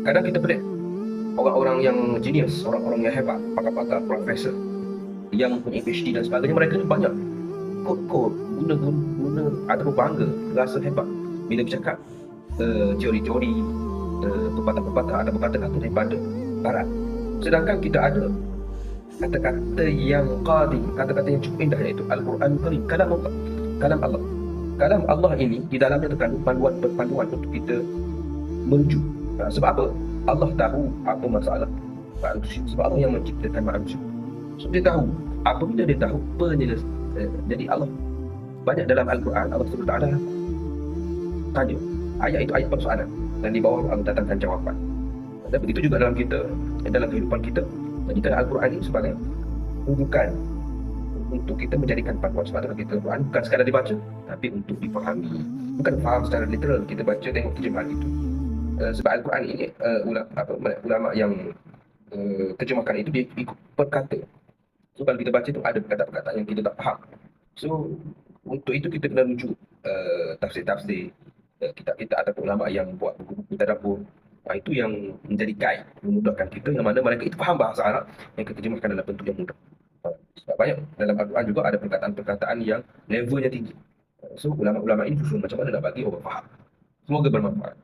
Kadang kita pelik orang-orang yang genius, orang-orang yang hebat, pakar-pakar, profesor yang mempunyai PhD dan sebagainya, mereka ni banyak kod-kod, guna ataupun bangga, rasa hebat bila bercakap teori-teori, pepatah-pepatah, ada kata-kata daripada barat. Sedangkan kita ada kata-kata yang qadim, kata-kata yang cukup indah, iaitu Al-Quran Karim, kalam Allah. Kalam Allah. Kalam Allah ini di dalamnya terkandung panduan untuk kita menuju. Sebab apa? Allah tahu apa masalah manusia. Sebab Allah yang menciptakan manusia. So dia tahu. Apabila dia tahu penyelesaian, jadi Allah banyak dalam Al-Quran, Allah SWT tanya. Ayat itu ayat persoalan. Dan di bawah Allah datangkan jawapan. Dan begitu juga dalam kehidupan kita. Jadikan Al-Quran ini sebagai rujukan untuk kita menjadikan panduan. Sebab dalam kita Al-Quran bukan sekadar dibaca, tapi untuk dipahami. Bukan faham secara literal, kita baca tengok terjemahan itu. Sebab Al-Quran ini ulama yang terjemahkan itu dia ikut perkata. So kalau kita baca itu ada perkataan-perkataan yang kita tak faham. So untuk itu kita kena rujuk tafsir-tafsir kita ataupun ulama yang buat buku-buku tadabbur. Itu yang menjadi guide, memudahkan kita, yang mana mereka itu faham bahasa Arab yang kita terjemahkan dalam bentuk yang mudah. Sebab banyak dalam Al-Quran juga ada perkataan-perkataan yang levelnya tinggi. So ulama-ulama ini susun macam mana nak bagi orang faham. Semoga bermanfaat.